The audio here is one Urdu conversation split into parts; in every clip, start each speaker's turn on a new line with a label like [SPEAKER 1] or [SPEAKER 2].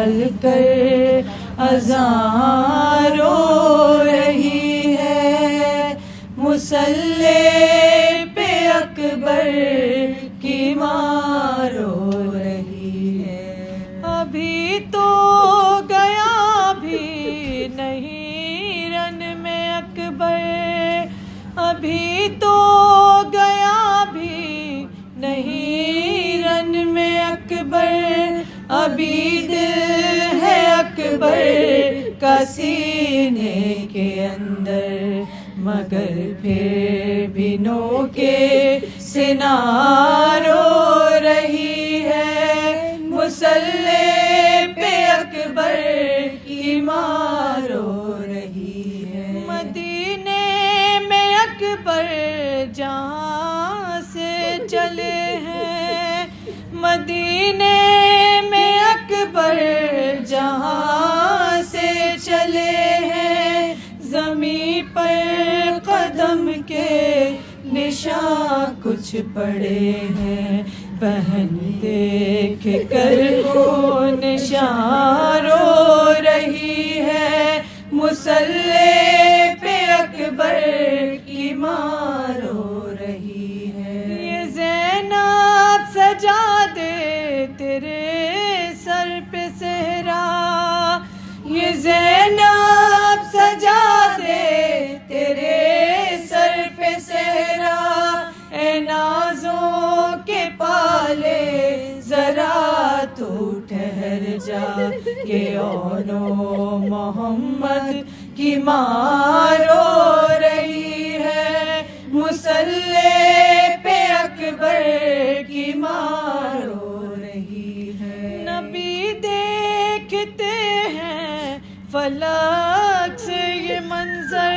[SPEAKER 1] نکل کر اذان رو رہی ہے، مصلی پہ اکبر کی ماں رو رہی ہے۔ ابھی تو گیا بھی نہیں رن میں اکبر، ابھی تو گیا بھی نہیں رن میں اکبر، ابھی دل ہے اکبر کا سینے کے اندر، مگر پھر بھی نو کے سنا رو رہی ہے، مصلی پہ اکبر کی ماں رو رہی ہے۔ مدینے میں اکبر جہاں سے چلے ہیں، مدینے میں اکبر جہاں سے چلے ہیں، زمین پر قدم کے نشان کچھ پڑے ہیں، بہن دیکھ کر وہ نشان رو رہی ہے، مصلی پہ اکبر کی ماں رو رہی ہے۔ یہ زینب سجا دے تیرے سر پہ صحرا، یہ زینب سجا دے تیرے سر پہ صحرا، اے نازوں کے پالے ذرا تو ٹھہر جا، کہ اونو محمد کی ماں رو رہی ہے، مصلی پہ اکبر کی ماں رو رہی ہے۔ نبی دیکھتے ہیں فلک سے یہ منظر،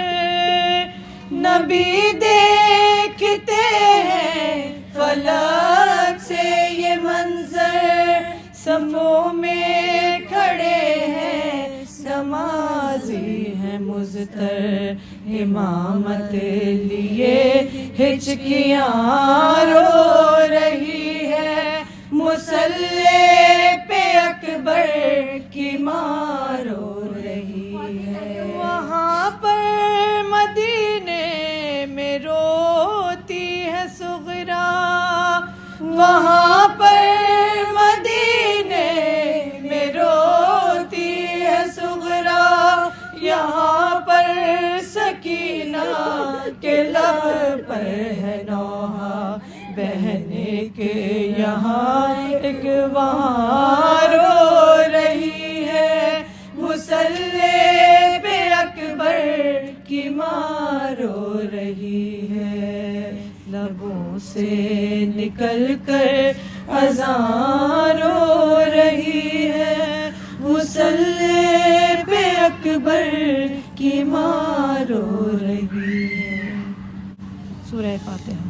[SPEAKER 1] نبی دیکھتے ہیں فلک سے یہ منظر، صفوں میں کھڑے ہیں نمازی ہیں مضطر، امامت لیے ہچکیاں رو رہی ہے، مصلی پہ اکبر کی ماں رو رہی ہے۔ وہاں پر مدینے میں روتی ہے صغرا، وہاں پر مدینے میں روتی ہے صغرا، یہاں پر سکینہ کے لب پر ہے نوحہ، بہن کے یہاں ایک وہاں رو رہی ہے، مصلی پہ اکبر کی ماں رو رہی ہے، لبوں سے نکل کر اذان رو رہی ہے، مصلی پہ اکبر کی ماں رو رہی ہے۔ سورہ فاتحہ۔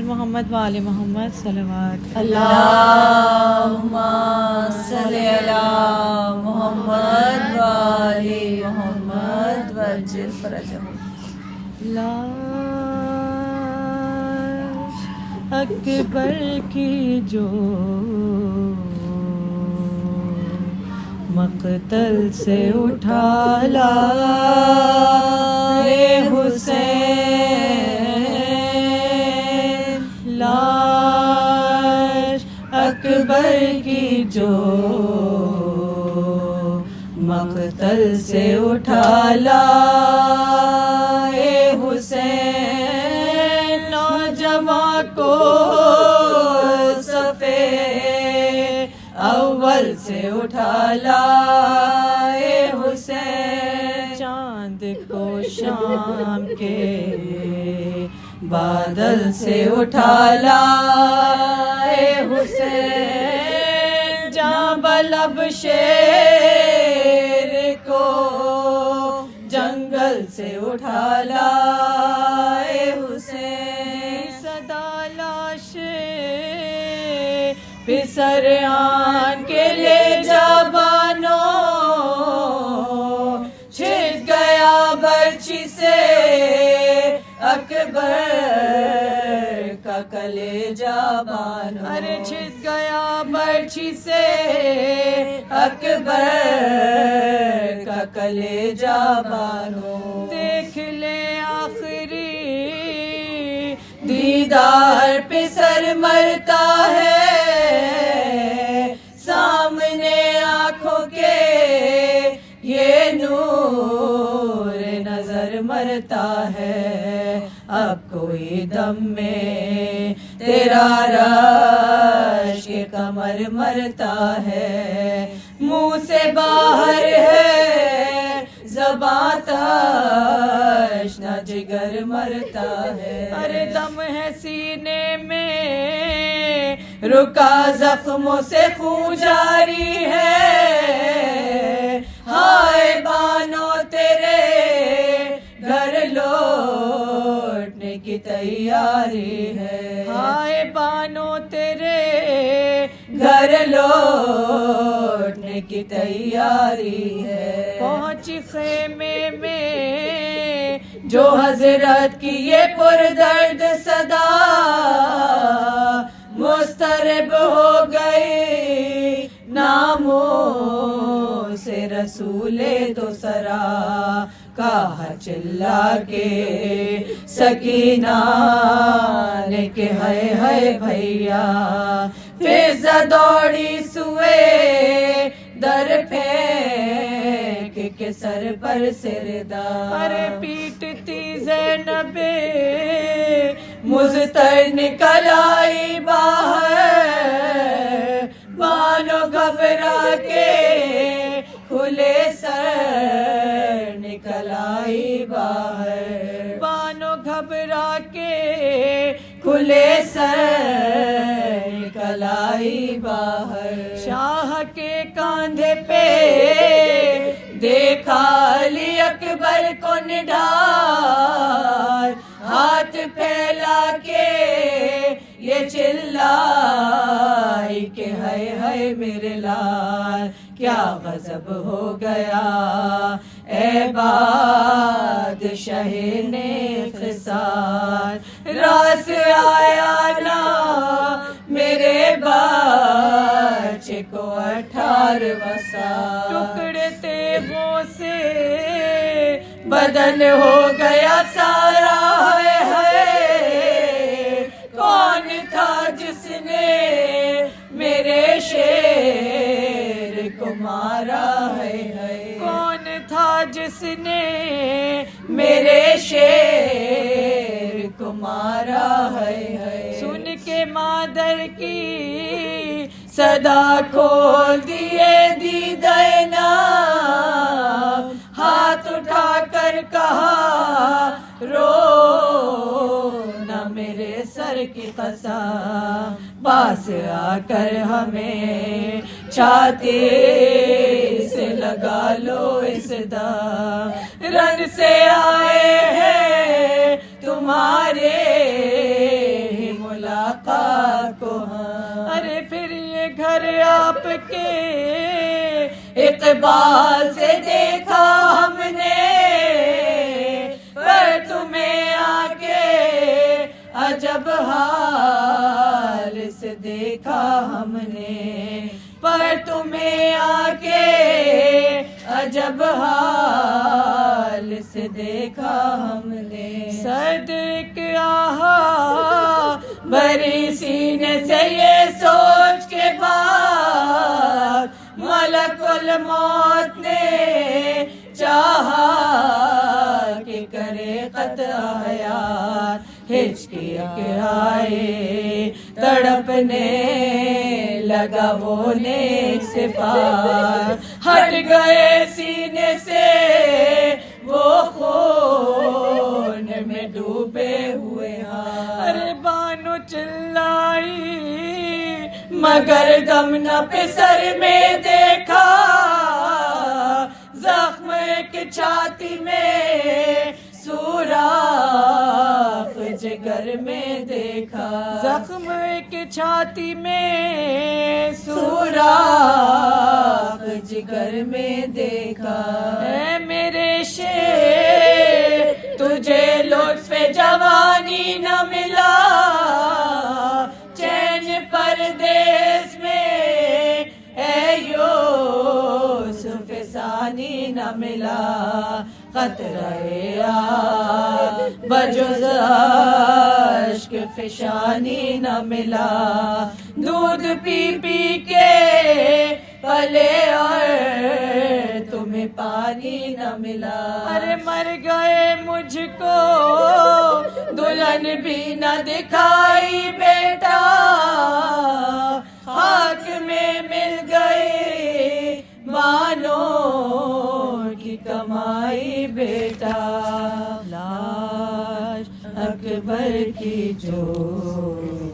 [SPEAKER 1] محمد وآل محمد صلوات۔
[SPEAKER 2] اللہم صلی علی محمد وآل محمد وعجل فرجہم۔
[SPEAKER 1] لاش اکبر کی جو مقتل سے اٹھا لائے حسین، لاش اکبر کی جو مقتل سے اٹھا لائے حسین، نوجوان کو صفے اول سے اٹھا لائے حسین، چاند کو شام کے بادل سے اٹھا لائے حسین، جاں بلب شیر کو جنگل سے اٹھا لائے حسین، صدا لاش پسر آن کے لے جا بانو، چھٹ گیا برچی سے اکبر کا کلیجہ بانو، ارے چھٹ گیا گیا برچھی سے اکبر کا کلیجہ بانو، دیکھ لے آخری دیدار پہ سر مرتا ہے، سامنے آنکھوں کے یہ نور نظر مرتا ہے، اب کوئی دم میں تیرا رشک کمر مرتا ہے، منہ سے باہر ہے زباں تشنہ جگر مرتا ہے، ارے دم ہے سینے میں رکا زخموں سے خون جاری ہے، ہائے بانو تیرے گھر لوٹنے کی تیاری ہے، ہائے بانو تیرے گھر لوٹنے کی تیاری ہے، پہنچ خیمے میں جو حضرت کی یہ پردرد صدا، مضطرب ہو گئی ناموں سے رسول دو سرا، کہا چلا کے سکینہ نے کہ ہے بھیا، فضا دوڑی سوئے در پھینک کے سر پر سردا، ارے پیٹتی زینب مضطر نکل آئی باہر، بانو گھبرا کے کھلے سر نکل آئی باہر، بانو گھبرا کے کھلے سر نکل آئی باہر، شاہ کے کاندھے پہ دیکھا علی اکبر کو نڈھال، ہاتھ پھیلا کے یہ چلائی کہ ہے میرے لال، کیا غضب ہو گیا اے بادشاہ نے خسار، راس آیا نا میرے بچے کو 18واں سال، ٹکڑے تیغوں سے بدن ہو گیا سارا، ہے کون تھا جس نے میرے شیر کو مارا ہے، کون تھا جس نے میرے شیر کو مارا ہے، سن کے مادر کی صدا کھول دیے دیدہ نام، ہاتھ اٹھا کر کہا رو نہ میرے سر کی قسم، پاس آ کر ہمیں چھاتی سے لگا لو اس دم، رن سے آئے ہیں تمہارے ملاقات کو ہم، ارے پھر یہ گھر آپ کے اقبال سے دیکھا ہم نے، پر تمہیں آ کے عجب حال سے دیکھا ہم نے، پر تمہیں آ کے عجب حال سے دیکھا ہم نے، صدق آہا بری سینے سے یہ سوچ کے بعد، ملک الموت نے چاہا کہ کرے قطع حیات، ہچکی کے آئے تڑپنے لگا وہ نیک صفات، ہٹ گئے سینے سے وہ خون میں ڈوبے ہوئے ہاتھ، ارے بانو چلائی مگر دم نہ پہ سر میں دیکھا، زخم ایک چھاتی میں سوراخ جگر میں دیکھا، زخم ایک چھاتی میں سوراخ جگر میں دیکھا، اے میرے شیر تجھے لطف جوانی نہ ملا، چین پردیس ملا قطرہ آب بجز اشک فشانی نہ ملا دودھ پی پی کے پلے اور تمہیں پانی نہ ملا ارے مر گئے مجھ کو دلہن بھی نہ دکھائی بیٹا خاک میں مل گئی مانو کی کمائی بیٹا لاش اکبر کی جو